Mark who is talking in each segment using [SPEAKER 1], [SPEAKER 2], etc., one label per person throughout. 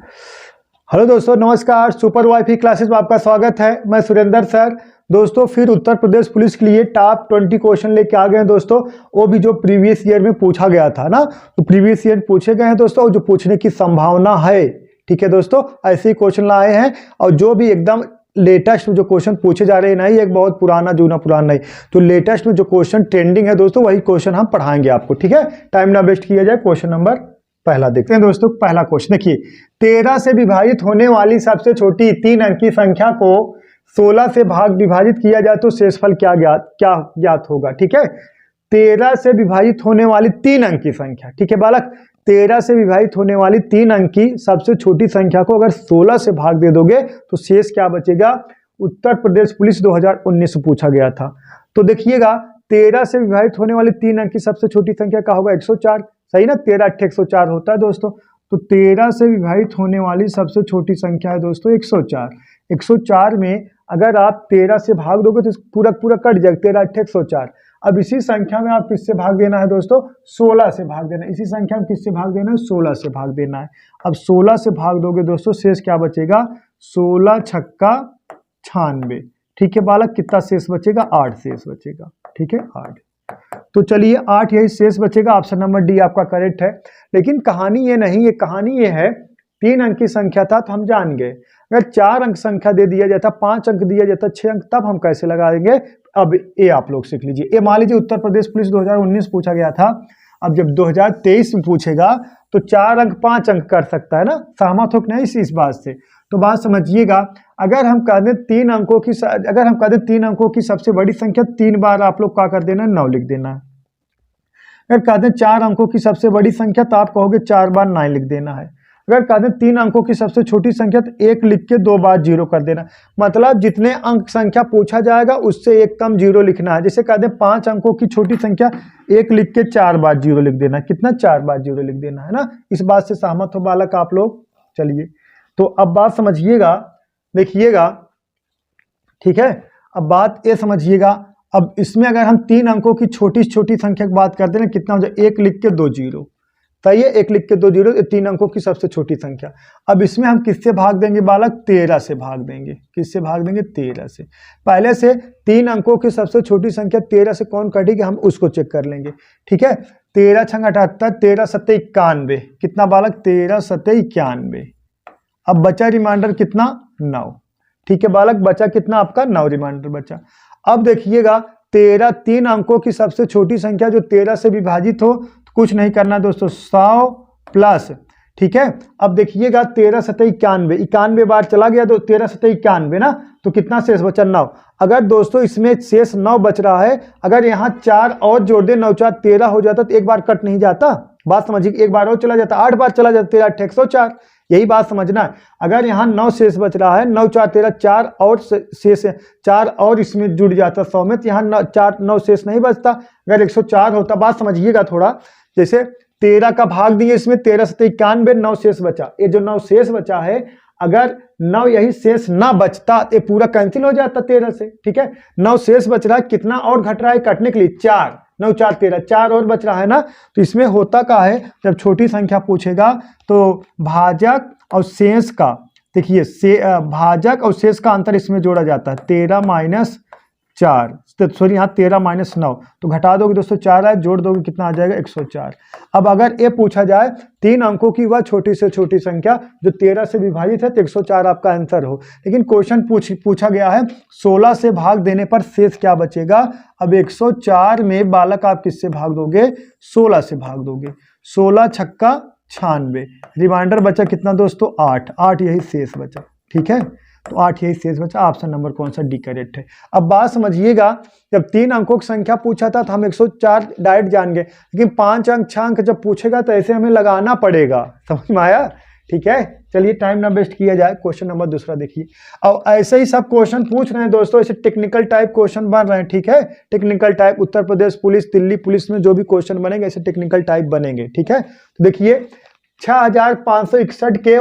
[SPEAKER 1] Hello दोस्तों, नमस्कार। Super wifi classes में आपका स्वागत है। मैं सुरेंद्र सर। दोस्तों फिर उत्तर प्रदेश पुलिस के लिए टॉप 20 क्वेश्चन लेके आ गए हैं दोस्तों। वो भी जो प्रीवियस ईयर में पूछा गया था ना, तो प्रीवियस ईयर पूछे गए हैं दोस्तों, और जो पूछने की संभावना है, ठीक है दोस्तों, ऐसे ही क्वेश्चन लाए हैं। और जो भी एकदम लेटेस्ट जो क्वेश्चन पूछे जा रहे हैं, नहीं एक बहुत पुराना जूना पुराना नहीं, तो लेटेस्ट में जो क्वेश्चन ट्रेंडिंग है दोस्तों, वही क्वेश्चन हम पढ़ाएंगे आपको। ठीक है, टाइम ना वेस्ट किया जाए। क्वेश्चन नंबर पहला देखते हैं दोस्तों। पहला क्वेश्चन देखिए, 13 से विभाजित होने वाली सबसे छोटी 3 अंक की संख्या को 16 से विभाजित किया जाए तो शेषफल क्या ज्ञात होगा। ठीक है, 13 से विभाजित होने वाली 3 अंक की संख्या। ठीक है बालक, 13 से विभाजित होने वाली 3 अंक की सबसे छोटी संख्या को अगर 16 से भाग दे दोगे तो शेष क्या बचेगा। उत्तर प्रदेश पुलिस 2019 में पूछा गया था। तो देखिएगा, 13 से विभाजित होने वाली 3 अंक की सबसे छोटी संख्या क्या होगा, 104। सही ना, 13 8 104 होता है दोस्तों। तो 13 से विभाजित होने वाली सबसे छोटी संख्या है दोस्तों 104। 104 में अगर आप 13 से भाग दोगे तो पूरा कट जाएगा, 13 8 104। अब इसी संख्या में आप किससे भाग देना है दोस्तों, 16 से भाग देना है। इसी संख्या में किससे भाग देना है, 16 से भाग देना है। अब 16 से भाग दोगे दोस्तों, शेष क्या बचेगा, 16 छक्का 96। ठीक है बालक, कितना शेष बचेगा, 8 शेष बचेगा। ठीक है, 8। तो चलिए 8 यही शेष बचेगा। ऑप्शन नंबर डी आपका करेक्ट है। लेकिन कहानी ये नहीं, ये कहानी ये है, 3 अंक की संख्या था तो हम जान गए। अगर 4 अंक संख्या दे दिया जाता, 5 अंक दिया जाता, 6 अंक, तब हम कैसे लगा देंगे। अब ये आप लोग सीख लीजिए। ये मान लीजिए उत्तर प्रदेश पुलिस 2019 पूछा गया था। अब जब 2023 में पूछेगा तो 4 अंक 5 अंक कर सकता है ना। सहमत हो कि नहीं इस बात से। तो बात समझिएगा, अगर हम कह दें 3 अंकों की सबसे बड़ी संख्या, 3 बार आप लोग क्या कर देना है, 9 लिख देना है। अगर कह दें 4 अंकों की सबसे बड़ी संख्या, तो आप कहोगे 4 बार 9 लिख देना है। अगर कह दें 3 अंकों की सबसे छोटी संख्या, तो 1 लिख के 2 बार 0 कर देना। मतलब जितने अंक संख्या पूछा जाएगा उससे एक कम 0 लिखना है। जैसे कह दें 5 अंकों की छोटी संख्या, 1 लिख के 4 बार 0 लिख देना। कितना, 4 बार 0 लिख देना है ना। इस बात से सहमत हो बालक आप लोग। चलिए, तो अब बात समझिएगा, देखिएगा। ठीक है, अब बात ये समझिएगा। अब इसमें अगर हम 3 अंकों की छोटी संख्या की बात करते हैं, कितना हो जाए, 1 लिख के 2 0। सही है, 1 लिख के 2 0, 3 अंकों की सबसे छोटी संख्या। अब इसमें हम किससे भाग देंगे बालक, 13 से भाग देंगे। किससे भाग देंगे, 13 से। पहले से 3 अंकों की सबसे छोटी संख्या 13 से कौन कटेगी, हम उसको चेक कर लेंगे। ठीक है, 13 छंग 78, 13 सत्ते 91। कितना बालक, 13 सत्ते 91। अब बचा रिमाइंडर कितना, 9। ठीक है बालक, बचा कितना आपका, 9 रिमाइंडर बचा। अब देखिएगा, 13 3 अंकों की सबसे छोटी संख्या जो 13 से विभाजित हो, तो कुछ नहीं करना दोस्तों, 100 प्लस। ठीक है, अब देखिएगा 13 सत्ते 91, 91 बार चला गया तो 13 सत्ते 91 ना, तो कितना शेष बचा, 9। अगर दोस्तों इसमें शेष 9 बच रहा है, अगर यहाँ 4 और जोड़ दे, 9 4 13 हो जाता, तो एक बार कट नहीं जाता। बात समझिए, एक बार और चला जाता, 8 बार चला जाता, 13 8 104। यही बात समझना है। अगर यहाँ 9 शेष बच रहा है, 9 4 13, 4 और शेष, 4 और इसमें जुड़ जाता 100 में, तो यहाँ 9 शेष नहीं बचता। अगर 104 होता, बात समझिएगा थोड़ा। जैसे 13 का भाग दिए इसमें, 13 सत्ते 91, 9 शेष बचा। ये जो 9 शेष बचा है, अगर 9 यही शेष ना बचता, ये पूरा कैंसिल हो जाता 13 से। ठीक है, 9 शेष बच रहा है, कितना और घट रहा है कटने के लिए, 4। 9 4 13, 4 और बच रहा है ना। तो इसमें होता क्या है, जब छोटी संख्या पूछेगा तो भाजक और शेष का, देखिए भाजक और शेष का अंतर इसमें जोड़ा जाता है, 13 - 4, सॉरी यहाँ 13 - 9, तो घटा दोगे दोस्तों 4 आए, जोड़ दोगे कितना आ जाएगा, 104। अब अगर ये पूछा जाए 3 अंकों की वह छोटी से छोटी संख्या जो 13 से विभाजित है, तो 104 आपका आंसर हो। लेकिन क्वेश्चन पूछा गया है 16 से भाग देने पर शेष क्या बचेगा। अब 104 में बालक आप किससे भाग दोगे, 16 से भाग दोगे। 16 छक्का 96, रिमाइंडर बचा कितना दोस्तों, 8। 8 यही शेष बचा। ठीक है, तो 8 यही शेष बचा। ऑप्शन नंबर कौन सा, डी करेक्ट है। अब बात समझिएगा, जब 3 अंकों की संख्या पूछा था तो हम 104 डायरेक्ट जान गए, लेकिन 5 अंक 6 अंक जब पूछेगा तो ऐसे हमें लगाना पड़ेगा। समझ में आया। ठीक है, चलिए टाइम ना वेस्ट किया जाए। क्वेश्चन नंबर दूसरा देखिए। और ऐसे ही सब क्वेश्चन पूछ रहे हैं दोस्तों, ऐसे टेक्निकल टाइप क्वेश्चन बन रहे हैं। ठीक है, technical type Uttar Pradesh police, Delhi police में जो भी क्वेश्चन बनेंगे ऐसे टेक्निकल टाइप बनेंगे। ठीक है, तो देखिए 6561 के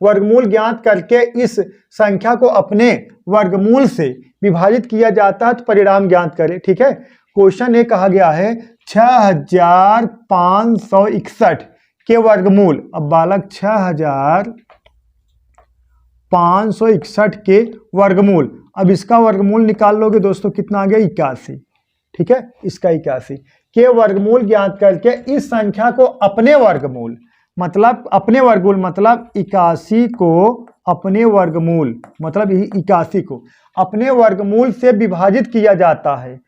[SPEAKER 1] वर्गमूल ज्ञात करके इस संख्या को अपने वर्गमूल से विभाजित किया जाता है तो परिणाम ज्ञात करें। ठीक है, क्वेश्चन ये कहा गया है 6561 के वर्गमूल। अब बालक 6561 के वर्गमूल, अब इसका वर्गमूल निकाल लोगे दोस्तों, कितना आ गया 81, ठीक है, इसका 81 के वर्गमूल ज्ञात करके इस संख्या को अपने वर्गमूल, मतलब अपने वर्गमूल मतलब 81 को अपने वर्गमूल, मतलब 81 को अपने वर्गमूल से विभाजित किया जाता है।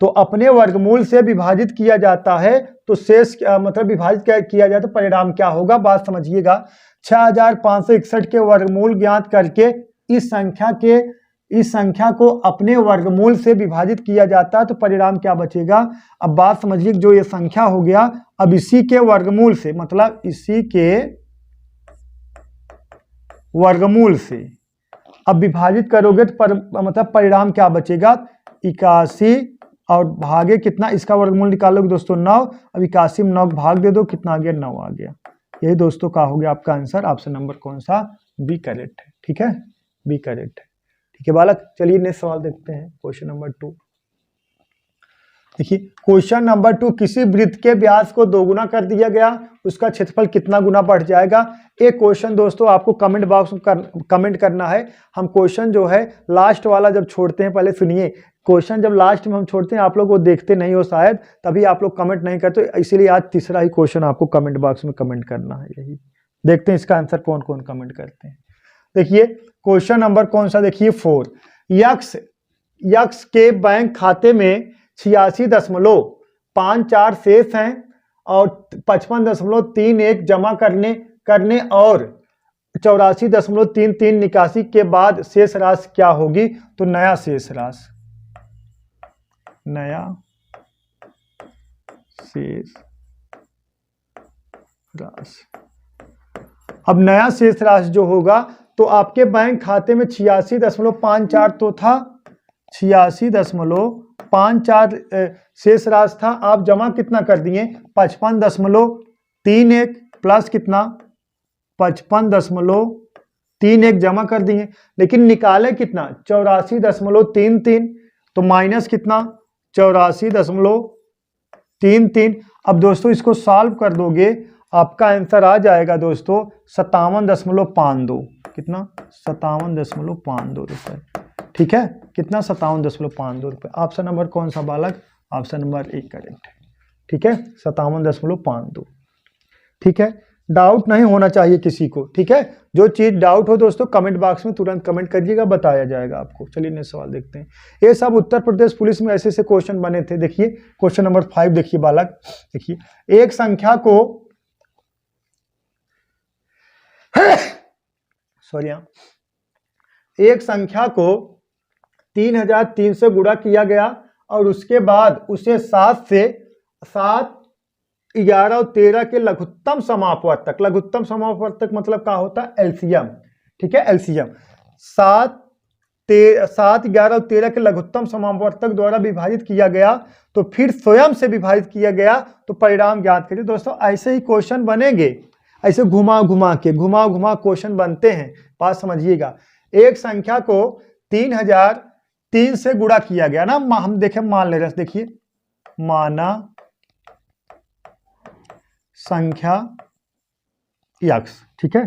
[SPEAKER 1] तो अपने वर्गमूल से विभाजित किया जाता है तो शेष मतलब विभाजित किया जाए तो परिणाम क्या होगा, बात समझिएगा। 6561 के वर्गमूल ज्ञात करके इस संख्या को अपने वर्गमूल से विभाजित किया जाता है तो परिणाम क्या बचेगा। अब बात समझिए, जो ये संख्या हो गया, अब इसी के वर्गमूल से, मतलब इसी के वर्गमूल से अब विभाजित करोगे तो मतलब परिणाम क्या बचेगा, 81 और भागे कितना, इसका वर्गमूल निकालोगे दोस्तों 9। अब 81 में 9 भाग दे दो, कितना आ गया, 9 आ गया। यही दोस्तों का हो गया आपका आंसर। ऑप्शन नंबर कौन सा, बी करेक्ट है, ठीक है, बी करेक्ट है, ठीक है बालक। चलिए नेक्स्ट सवाल देखते हैं, क्वेश्चन नंबर 2। देखिए क्वेश्चन नंबर 2, किसी वृत्त के व्यास को दोगुना कर दिया गया, उसका क्षेत्रफल कितना गुना बढ़ जाएगा। एक क्वेश्चन दोस्तों आपको कमेंट बॉक्स में कमेंट करना है। हम क्वेश्चन जो है लास्ट वाला जब छोड़ते हैं, पहले सुनिए, क्वेश्चन जब लास्ट में हम छोड़ते हैं आप लोग वो देखते नहीं हो शायद, तभी आप लोग कमेंट नहीं करते, इसीलिए आज तीसरा ही क्वेश्चन आपको कमेंट बॉक्स में कमेंट करना है। यही देखते हैं इसका आंसर कौन कौन कमेंट करते हैं। देखिए क्वेश्चन नंबर कौन सा, देखिए 4, यक्स के बैंक खाते में 86.54 शेष हैं और 55.31 जमा करने और 84.33 निकासी के बाद शेष राशि क्या होगी। तो नया शेष राशि, अब नया शेष राशि जो होगा तो आपके बैंक खाते में 86.54 तो था, 86.54 शेष राशि था, आप जमा कितना कर दिए 55.31 प्लस कितना 55.31 जमा कर दिए, लेकिन निकाले कितना 84.33, तो माइनस कितना 84.33। अब दोस्तों इसको सॉल्व कर दोगे, आपका आंसर आ जाएगा दोस्तों 57.52, कितना 57.52 रुपए, ठीक है, कितना 57.52 रुपए। ऑप्शन नंबर कौन सा बालक, ऑप्शन नंबर 1 करेक्ट है, ठीक है, 57.52, ठीक है। डाउट नहीं होना चाहिए किसी को, ठीक है, जो चीज डाउट हो दोस्तों कमेंट बॉक्स में तुरंत कमेंट करिएगा, बताया जाएगा आपको। चलिए नेक्स्ट सवाल देखते हैं। ये सब उत्तर प्रदेश पुलिस में ऐसे ऐसे क्वेश्चन बने थे। देखिए क्वेश्चन नंबर 5 देखिए बालक, देखिए एक संख्या को एक संख्या को 3003 से गुणा किया गया और उसके बाद उसे 7, 11 और 13 के लघुत्तम समापवर्तक, लघुत्तम समापवर्तक मतलब क्या होता है, एलसीएम, ठीक है, एलसीएम 7, 11 और 13 के लघुत्तम समापवर्तक द्वारा विभाजित किया गया, तो फिर स्वयं से विभाजित किया गया, तो परिणाम ज्ञात करिए। दोस्तों ऐसे ही क्वेश्चन बनेंगे, ऐसे घुमा घुमा क्वेश्चन बनते हैं, बात समझिएगा। एक संख्या को 3003 से गुणा किया गया ना, हम देखें मान ले रहे हैं, देखिए माना संख्या यक्स, ठीक है,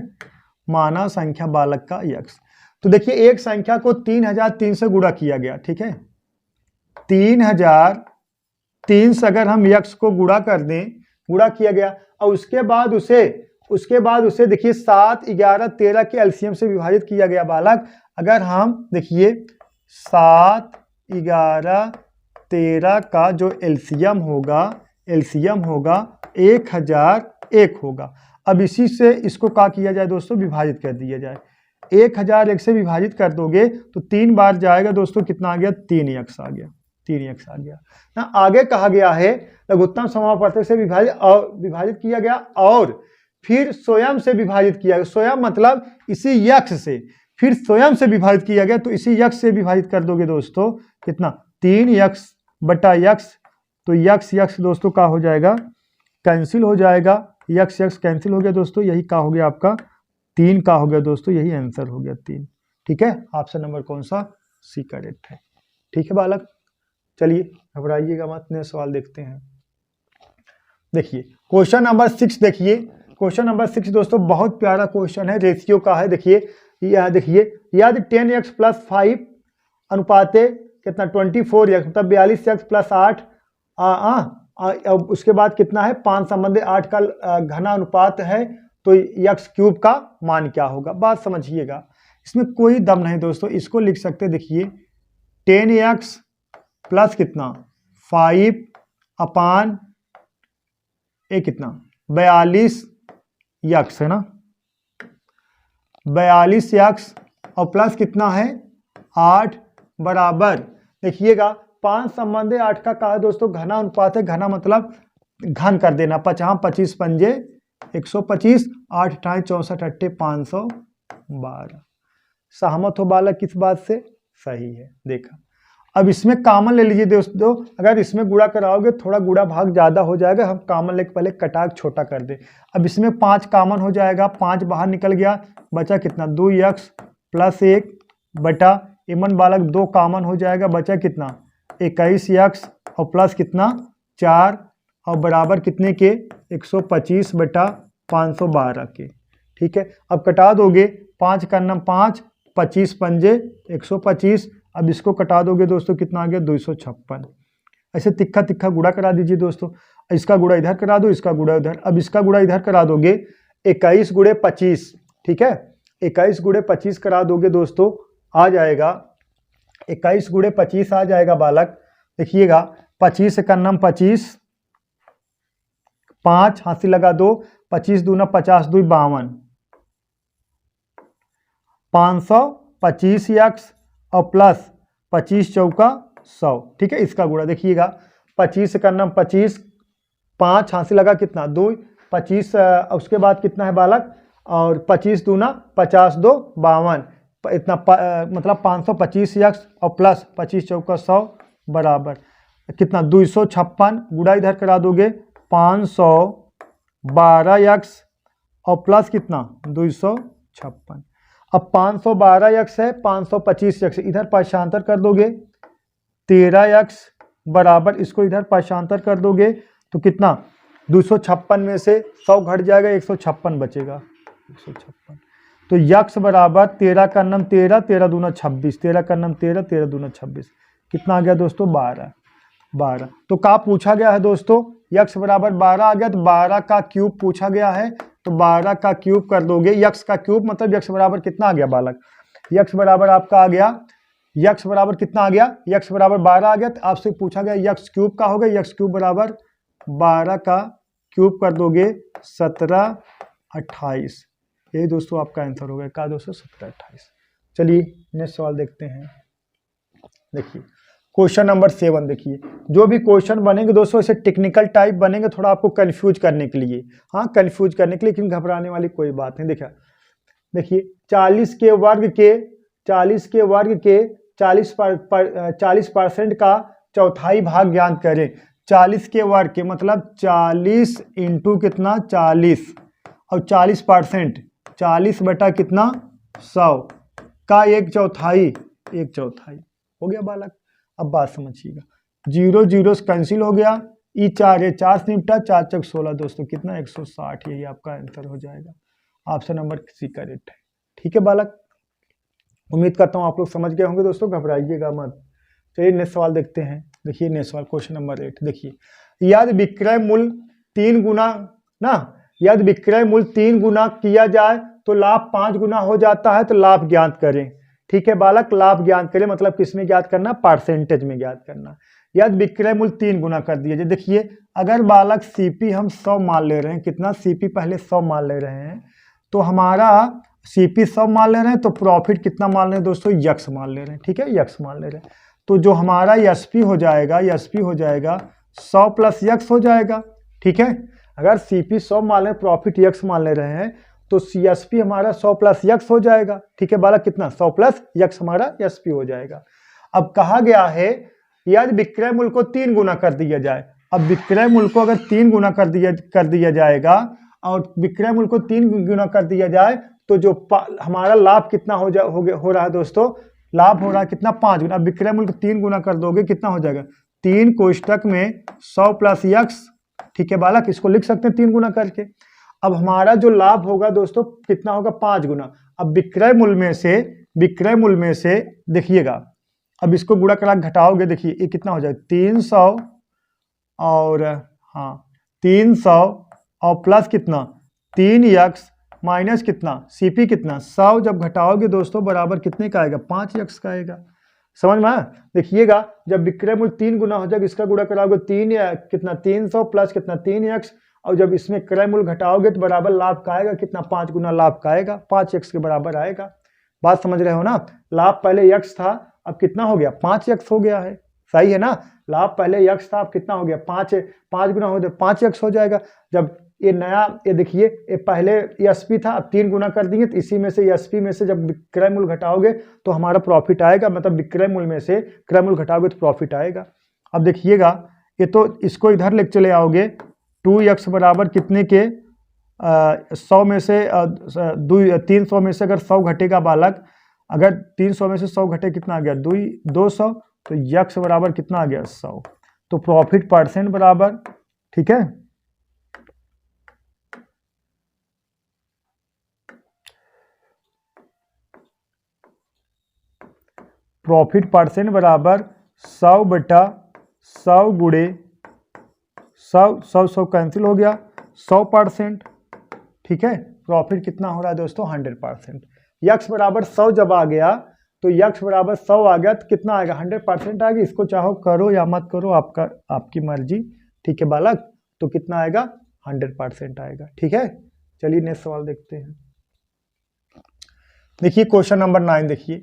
[SPEAKER 1] माना संख्या बालक का यक्स। तो देखिए एक संख्या को 3003 से गुणा किया गया, ठीक है, 3003 से अगर हम यक्स को गुणा कर दें, गुणा किया गया और उसके बाद उसे देखिए 7, 11, 13 के एलसीएम से विभाजित किया गया बालक। अगर हम देखिए 7, 11, 13 का जो एलसीएम होगा 1001 होगा। अब इसी से इसको क्या किया जाए दोस्तों, विभाजित कर दिया जाए। 1001 से विभाजित कर दोगे तो 3 बार जाएगा दोस्तों, कितना आ गया 3x आ गया, 3x आ गया ना। आगे कहा गया है लघुत्तम समापवर्तक से विभाजित किया गया और फिर स्वयं से विभाजित किया गया, स्वयं मतलब इसी यक्स से फिर स्वयं से विभाजित किया गया, तो इसी यक्स से विभाजित कर दोगे दोस्तों, कितना 3x बटा यक्स, तो यक्स दोस्तों का हो जाएगा, कैंसिल हो जाएगा, यक्स कैंसिल हो गया दोस्तों, यही का हो गया आपका 3 का हो गया दोस्तों, यही आंसर हो गया 3, ठीक है। ऑप्शन नंबर कौन सा, सी करेक्ट है, ठीक है बालक। चलिए घबराइएगा मत, नेक्स्ट सवाल देखते हैं। देखिए क्वेश्चन नंबर 6 देखिए, क्वेश्चन नंबर 6 दोस्तों बहुत प्यारा क्वेश्चन है, रेशियो का है। देखिए यह देखिए यदि 10x + 5 अनुपाते कितना 24x मतलब 42x + 8 अब उसके बाद कितना है 5 संबंधी 8 का घना अनुपात है, तो x³ का मान क्या होगा। बात समझिएगा, इसमें कोई दम नहीं दोस्तों, इसको लिख सकते देखिए 10x प्लस कितना 5 अपान ए कितना 42x है ना, 42x और प्लस कितना है 8 बराबर देखिएगा 5 संबंधी 8 का कहा है दोस्तों घना अनुपात है। घना मतलब घन कर देना, 25 पंजे 125, 8 × 64 8 512। सहमत हो बालक किस बात से? सही है। देखा, अब इसमें कॉमन ले लीजिए दोस्तों, अगर इसमें गुणा कराओगे थोड़ा गुणा भाग ज़्यादा हो जाएगा, हम कॉमन लेके पहले कटाक छोटा कर दे। अब इसमें 5 कॉमन हो जाएगा, 5 बाहर निकल गया, बचा कितना 2x + 1 बटा इमन बालक 2 कॉमन हो जाएगा, बचा कितना 21x और प्लस कितना 4 और बराबर कितने के 125 बटा 512 के। ठीक है, अब कटा दोगे 5 का नम 5, 25 पंजे 125, अब इसको कटा दोगे दोस्तों कितना आ गया 256। ऐसे तिक्का तिक्का गुणा करा दीजिए दोस्तों, इसका गुणा इधर करा दो, इसका गुणा उधर। अब इसका गुणा इधर करा दोगे 21 × 25, ठीक है 21 × 25 करा दोगे दोस्तों, आ जाएगा 21 × 25 आ जाएगा बालक। देखिएगा 25 का नम 25, 5 हाथी लगा दो, 25 दूना 50 2 52, 525x और प्लस 25 चौका 100। ठीक है, इसका गुणा देखिएगा 25 का नम 25, 5 हाथी लगा कितना 2, 25 उसके बाद कितना है बालक, और 25 दूना 50 2 52, इतना मतलब 525x और प्लस 25 चौका 100 बराबर कितना 256। गुणा इधर करा दोगे 512x और प्लस कितना 256। अब 512x है, 525x इधर पाशांतर कर दोगे 13x बराबर, इसको इधर पाशांतर कर दोगे तो कितना 256 में से 100 घट जाएगा, 156 बचेगा 156। तो यक्स बराबर 13 का नम 13, 13 दूना 26, 13 का नम 13, 13 दूना 26, कितना आ गया दोस्तों 12। तो क्या पूछा गया है दोस्तों, यक्स बराबर 12 आ गया, तो 12 का क्यूब पूछा गया है, तो 12 का क्यूब कर दोगे, यक्स का क्यूब मतलब यक्स बराबर कितना आ गया बालक, यक्स बराबर आपका आ गया, यक्स बराबर कितना आ गया, यक्स बराबर 12 आ गया। तो आपसे पूछा गया यक्स क्यूब का होगा, यक्स क्यूब बराबर 12 का क्यूब कर दोगे 17 28, यही दोस्तों आपका आंसर होगा। क्या दोस्तों 17 28। चलिए नेक्स्ट सवाल देखते हैं। देखिए क्वेश्चन नंबर 7, देखिए जो भी क्वेश्चन बनेंगे दोस्तों ऐसे टेक्निकल टाइप बनेंगे, थोड़ा आपको कंफ्यूज करने के लिए, हाँ कंफ्यूज करने के लिए, लेकिन घबराने वाली कोई बात नहीं। देखिए 40 के वर्ग के 40% का चौथाई भाग ज्ञात करें। 40 के वर्ग के मतलब 40 इंटू कितना 40 और 40%, 40 बटा कितना 100 का 1/4 हो गया बालक। अब बात समझिएगा, 0 0 कैंसिल हो गया, ई 4 है 4 से निपटा, 4 चौक 16 दोस्तों कितना 160, यही आपका आंसर हो जाएगा। ऑप्शन नंबर सी करेक्ट है। ठीक है बालक, उम्मीद करता हूँ आप लोग समझ गए होंगे दोस्तों, घबराइएगा मत। चलिए नेक्स्ट सवाल देखते हैं। देखिए नेक्स्ट सवाल क्वेश्चन नंबर 8, देखिए यदि विक्रय मूल्य 3 गुना ना, यदि विक्रय मूल्य 3 गुना किया जाए तो लाभ 5 गुना हो जाता है, तो लाभ ज्ञात करें। ठीक है बालक, लाभ ज्ञात करें मतलब किसमें ज्ञात करना, परसेंटेज में ज्ञात करना। यदि विक्रय मूल्य 3 गुना कर दिया जाए, देखिए अगर बालक सीपी हम 100 मान ले रहे हैं, कितना सीपी पहले 100 मान ले रहे हैं, तो हमारा सीपी 100 मान ले रहे हैं, तो प्रॉफिट कितना मान ले रहे हैं दोस्तों, यक्स मान ले रहे हैं। ठीक है, यक्स मान ले रहे हैं, तो जो हमारा एसपी हो जाएगा 100 प्लस यक्स हो जाएगा। ठीक है, अगर सीपी 100 मान ले, प्रॉफिट यक्स मान ले रहे हैं, तो सीएसपी हमारा 100 प्लस यक्स हो जाएगा। ठीक है बालक, कितना 100 प्लस यक्स हमारा एसपी हो जाएगा। अब कहा गया है यदि विक्रय मूल्य को 3 गुना कर दिया जाए। अब विक्रय मूल्य को अगर 3 गुना कर दिया जाएगा और विक्रय मूल्य को 3 गुना कर दिया जाए, तो जो हमारा लाभ कितना हो रहा है दोस्तों, लाभ हो रहा है कितना 5 गुना। अब विक्रय मूल्य को 3 गुना कर दोगे कितना हो जाएगा, 3 कोष्टक में 100 प्लस यक्स। ठीक है बालक, इसको लिख सकते हैं 3 गुना करके। अब हमारा जो लाभ होगा दोस्तों कितना होगा 5 गुना। अब विक्रय मूल्य में से देखिएगा, अब इसको गुणा करा घटाओगे, देखिए ये कितना हो जाएगा 300 और 300 और प्लस कितना 3x माइनस कितना CP कितना 100 जब घटाओगे दोस्तों बराबर कितने का आएगा 5x का आएगा। समझ में आया? देखिएगा जब विक्रय मूल्य 3 गुना हो जाएगा, इसका गुणा कराओगे 3 या कितना 300 प्लस कितना 3x, और जब इसमें क्रय मूल्य घटाओगे तो बराबर लाभ का आएगा कितना 5 गुना लाभ का आएगा, 5x के बराबर आएगा। बात समझ रहे हो ना? लाभ पहले x था, अब कितना हो गया 5x हो गया है। सही है ना? लाभ पहले x था, अब कितना हो गया 5 गुना हो गया 5x हो जाएगा। जब ये नया, ये देखिए ये पहले SP था, अब 3 गुना कर दिए, तो इसी में से SP में से जब विक्रय मूल्य घटाओगे तो हमारा प्रॉफिट आएगा, मतलब विक्रय मूल्य में से क्रय मूल्य घटाओगे तो प्रॉफिट आएगा। अब देखिएगा ये तो इसको इधर लेके चले आओगे, 2x बराबर कितने के 100 में से 300 में से अगर 100 घटेगा बालक, अगर 300 में से 100 घटे कितना आ गया 200, तो x बराबर कितना आ गया 100, तो प्रॉफिट परसेंट बराबर, ठीक है, प्रॉफिट परसेंट बराबर 100 बटा 100 गुणे 100 कैंसिल हो गया 100%, ठीक है। प्रॉफिट कितना हो रहा है दोस्तों 100%। यक्स बराबर 100 जब आ गया तो यक्स बराबर 100 आ गया तो कितना आएगा 100% आएगा। इसको चाहो करो या मत करो, आपकी मर्जी, ठीक है बालक। तो कितना आएगा 100% आएगा, ठीक है। चलिए नेक्स्ट सवाल देखते हैं। देखिए क्वेश्चन नंबर 9, देखिए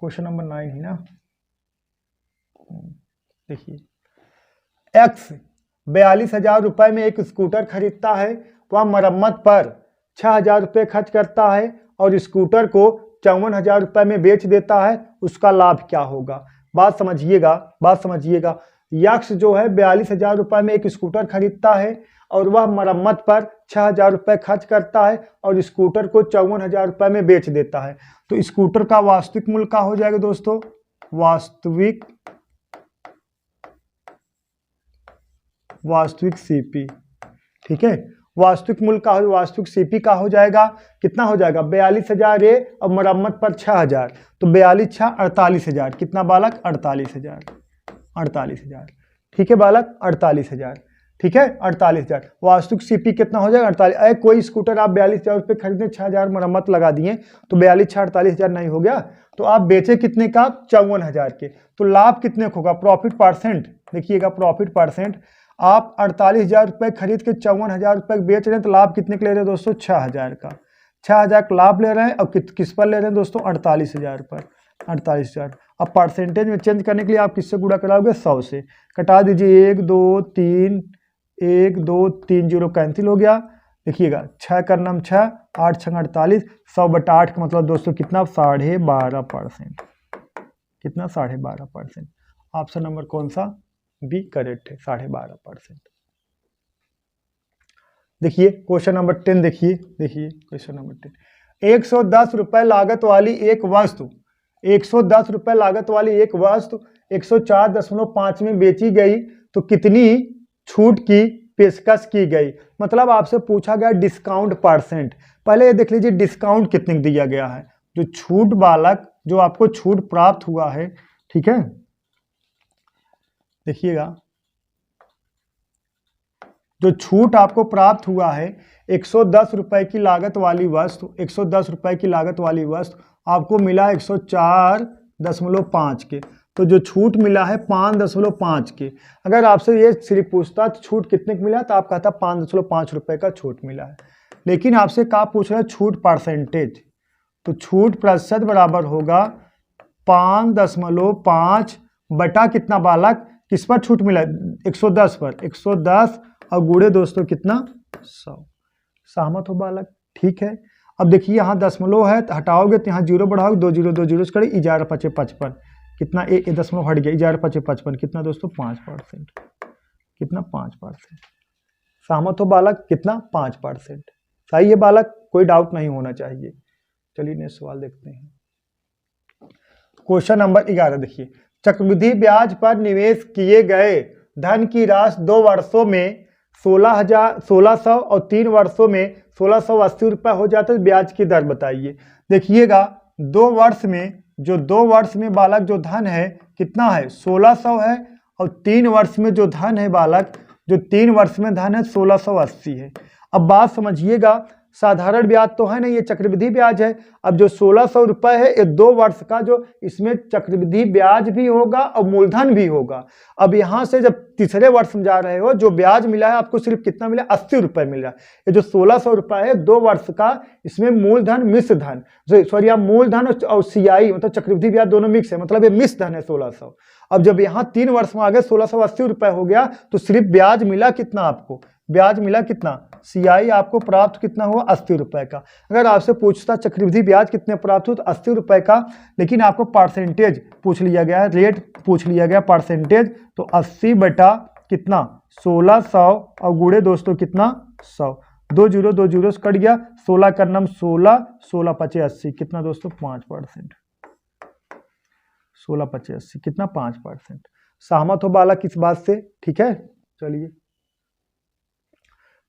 [SPEAKER 1] क्वेश्चन नंबर 9 है ना। देखिए एक्स 42,000 रुपए में एक स्कूटर खरीदता है, वह मरम्मत पर 6,000 रुपये खर्च करता है और स्कूटर को 54,000 रुपये में बेच देता है, उसका लाभ क्या होगा। बात समझिएगा। यक्स जो है 42,000 रुपये में एक स्कूटर खरीदता है और वह मरम्मत पर 6,000 रुपये खर्च करता है और स्कूटर को 54,000 रुपये में बेच देता है। तो स्कूटर का वास्तविक मूल्य क्या हो जाएगा दोस्तों, वास्तविक सीपी, ठीक है। वास्तविक मूल्य का वास्तविक सीपी का हो जाएगा, कितना हो जाएगा 42,000 ए और मरम्मत पर 6,000, तो 42 6 48,000, कितना बालक 48,000, ठीक है बालक 48,000, ठीक है 48,000। वास्तविक सीपी कितना हो जाएगा 48। कोई स्कूटर आप 42,000 रुपये खरीदने 6,000 मरम्मत लगा दिए तो 42 6 48,000 नहीं हो गया, तो आप बेचे कितने का 54,000 के, तो लाभ कितने होगा प्रॉफिट परसेंट। देखिएगा प्रॉफिट परसेंट, आप 48,000 रुपये खरीद के 54,000 रुपये बेच रहे हैं तो लाभ कितने का ले रहे हैं दोस्तों 6,000 का, 6,000 का लाभ ले रहे हैं। और किस पर ले रहे हैं दोस्तों 48,000 पर, 48,000। अब परसेंटेज में चेंज करने के लिए आप किससे गुणा कराओगे 100 से, कटा दीजिए 1 2 3 1 2 3 0 कैंसिल हो गया। देखिएगा 6 का नाम 6 8 6 48, 100 बटा 8 का मतलब दोस्तों कितना 12.5%, कितना 12.5%। ऑप्शन नंबर कौन सा बी करेक्ट है 12.5%। देखिए क्वेश्चन नंबर 10, देखिए क्वेश्चन नंबर 10। 110 रुपए लागत वाली एक वस्तु 110 रुपए लागत वाली एक वस्तु 104.5 में बेची गई तो कितनी छूट की पेशकश की गई। मतलब आपसे पूछा गया डिस्काउंट परसेंट। पहले ये देख लीजिए डिस्काउंट कितने दिया गया है, जो छूट बालक जो आपको छूट प्राप्त हुआ है, ठीक है। देखिएगा जो छूट आपको प्राप्त हुआ है 110 रुपए की लागत वाली वस्तु, 110 रुपए की लागत वाली वस्तु आपको मिला 104.5 के, तो जो छूट मिला है 5.5 के। अगर आपसे ये सिर्फ पूछता तो छूट कितने का मिला तो आप कहता 5.5 रुपए का छूट मिला है, लेकिन आपसे क्या पूछ रहा है छूट परसेंटेज, तो छूट प्रतिशत बराबर होगा 5.5 बटा कितना बालक, किस पर छूट मिला 110 पर, 110 और गुणे दोस्तों कितना 100। सहमत हो बालक, ठीक है। अब देखिए यहाँ दशमलव है तो हटाओगे तो यहाँ 0 बढ़ाओगे, 2 0 2 0 करें 11 5 55, कितना एक दशमलव हट गया 11 5 55, कितना दोस्तों 5%, कितना 5%। सहमत हो बालक, कितना 5%। सही है बालक, कोई डाउट नहीं होना चाहिए। चलिए नेक्स्ट सवाल देखते हैं। क्वेश्चन नंबर 11 देखिए, चक्रवृद्धि ब्याज पर निवेश किए गए धन की राशि 2 वर्षों में 1600 और 3 वर्षों में 1680 रुपये हो जाता है। ब्याज की दर बताइए। देखिएगा 2 वर्ष में जो 2 वर्ष में बालक जो धन है कितना है 1600 है, और 3 वर्ष में जो धन है बालक, जो 3 वर्ष में धन है 1680 है। अब बात समझिएगा, साधारण ब्याज तो है नहीं, ये चक्रवृद्धि ब्याज है। अब जो 1600 रुपये है ये 2 वर्ष का, जो इसमें चक्रवृद्धि ब्याज भी होगा और मूलधन भी होगा। अब यहाँ से जब तीसरे वर्ष में जा रहे हो, जो ब्याज मिला है आपको सिर्फ कितना मिला 80 रुपये मिला। ये जो 1600 रुपये है 2 वर्ष का, इसमें मूलधन मिश्र धन, सॉरी आप मूलधन और CI मतलब चक्रवृद्धि ब्याज दोनों मिक्स है, मतलब ये मिश्र धन है 1600। अब जब यहाँ 3 वर्ष में आ गए 1680 रुपये हो गया, तो सिर्फ ब्याज मिला कितना आपको, ब्याज मिला कितना, CI आपको प्राप्त कितना हुआ 80 रुपये का। अगर आपसे पूछता चक्रवृद्धि ब्याज कितने प्राप्त हुआ तो 80 रुपये का, लेकिन आपको परसेंटेज पूछ लिया गया है, रेट पूछ लिया गया परसेंटेज, तो 80 बटा कितना 1600 और गुणे दोस्तों कितना 100, 2 जीरो से कट गया, 16 का नाम 16, 16 पचे 80, कितना दोस्तों 5%, 16 पचे 80 कितना 5%। सहमत हो बालक इस बात से? ठीक है, चलिए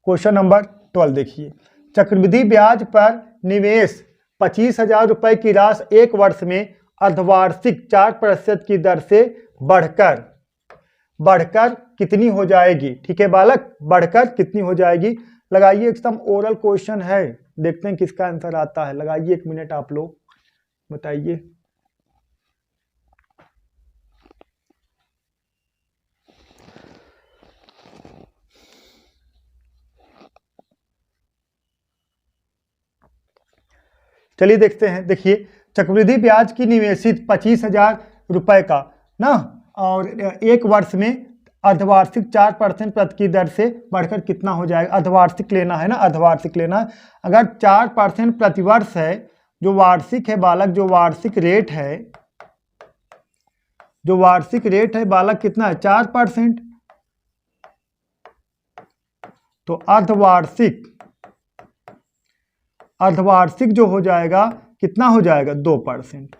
[SPEAKER 1] क्वेश्चन नंबर 12 देखिए। चक्रवृद्धि ब्याज पर निवेश 25,000 रुपये की राशि 1 वर्ष में अर्धवार्षिक 4% की दर से बढ़कर कितनी हो जाएगी? ठीक है बालक, बढ़कर कितनी हो जाएगी? लगाइए, एकदम ओरल क्वेश्चन है, देखते हैं किसका आंसर आता है। लगाइए 1 मिनट, आप लोग बताइए। चलिए देखते हैं। देखिए, चक्रवृद्धि ब्याज की निवेशित 25,000 रुपये का ना, और 1 वर्ष में अर्धवार्षिक 4% प्रति की दर से बढ़कर कितना हो जाएगा? अर्धवार्षिक लेना है ना, अर्धवार्षिक लेना है। अगर 4% प्रतिवर्ष है, जो वार्षिक है बालक, जो वार्षिक रेट है, जो वार्षिक रेट है बालक कितना है 4%, तो अर्धवार्षिक जो हो जाएगा कितना हो जाएगा 2%,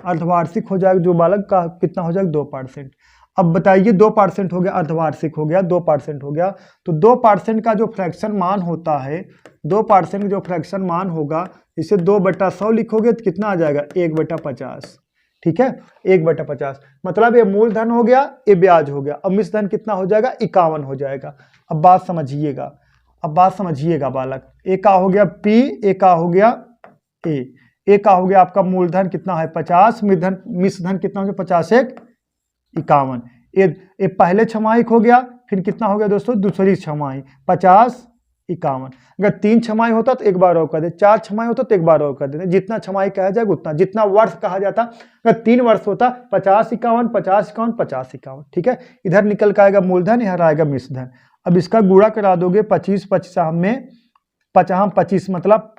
[SPEAKER 1] अर्धवार्षिक हो जाएगा जो बालक का कितना हो जाएगा 2%। अब बताइए 2% हो गया, अर्धवार्षिक हो गया 2% हो गया, तो 2% का जो फ्रैक्शन मान होता है, 2% जो फ्रैक्शन मान होगा, इसे 2/100 लिखोगे तो कितना आ जाएगा 1/50। ठीक है, 1/50, मतलब ये मूलधन हो गया, ये ब्याज हो गया। अब मिश्र धन कितना हो जाएगा 51 हो जाएगा। अब बात समझिएगा, अब बात समझिएगा बालक, ए का हो गया P, ए का हो गया ए का हो गया आपका मूलधन कितना है 50, मिश्र धन कितना हो गया 50 1 51। ये पहले छमाही हो गया, फिर कितना हो गया दोस्तों दूसरी छमाही 50 51। अगर 3 छमाही होता तो एक बार और कर दे, 4 छमाही होता तो एक बार और कर देते, जितना छमाही कहा जाएगा उतना, जितना वर्ष कहा जाता। अगर 3 वर्ष होता 50 51 50 51 50 51। ठीक है, इधर निकल के आएगा मूलधन, इधर आएगा मिश्र धन। अब इसका गुणा करा दोगे 25 25 में 25 मतलब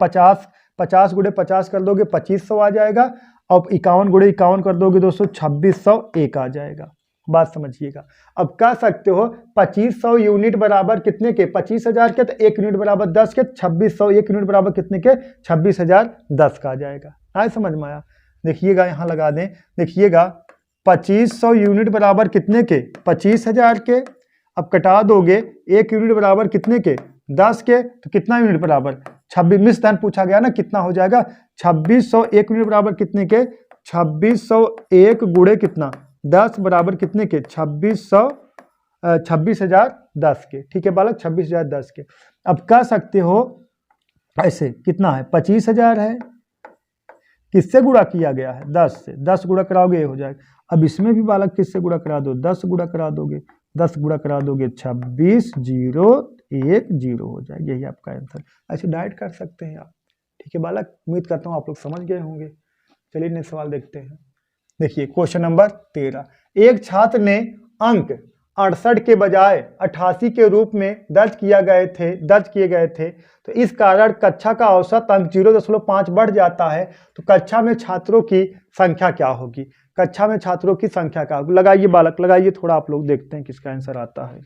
[SPEAKER 1] 50 गुणे 50 कर दोगे 2500 आ जाएगा, और 51 गुणे 51 कर दोगे दोस्तों 2601 आ जाएगा। बात समझिएगा। अब कह सकते हो 2500 यूनिट बराबर कितने के 25,000 के, तो 1 यूनिट बराबर 10 के, 2600 1 यूनिट बराबर कितने के 26,010 का आ जाएगा। आए समझ में आया? देखिएगा यहाँ लगा दें, देखिएगा 2500 यूनिट बराबर कितने के 25,000 के। अब कटा दोगे 1 यूनिट बराबर कितने के 10 के, तो कितना यूनिट बराबर 26, मिश्र धन पूछा गया ना, कितना हो जाएगा 2600 1 यूनिट बराबर कितने के 2601 गुणे कितना 10 बराबर कितने के 26,010 के। ठीक है बालक, 26,010 के। अब कह सकते हो ऐसे कितना है 25,000 है, किससे गुणा किया गया है 10 से, 10 गुणा कराओगे ये हो जाएगा। अब इसमें भी बालक किससे गुणा करा दो 10 गुणा करा दोगे, 10 गुणा करा दोगे 26,010 हो जाएगा। यही आपका आंसर, ऐसे डायरेक्ट कर सकते हैं आप। ठीक है बालक, उम्मीद करता हूँ आप लोग समझ गए होंगे। चलिए नेक्स्ट सवाल देखते हैं। देखिए क्वेश्चन नंबर 13। एक छात्र ने अंक 68 के बजाय 88 के रूप में दर्ज किए गए थे, तो इस कारण कक्षा का औसत अंक 0.5 बढ़ जाता है, तो कक्षा में छात्रों की संख्या क्या होगी? कक्षा में छात्रों की संख्या क्या होगी? लगाइए बालक, लगाइए, थोड़ा आप लोग देखते हैं किसका आंसर आता है।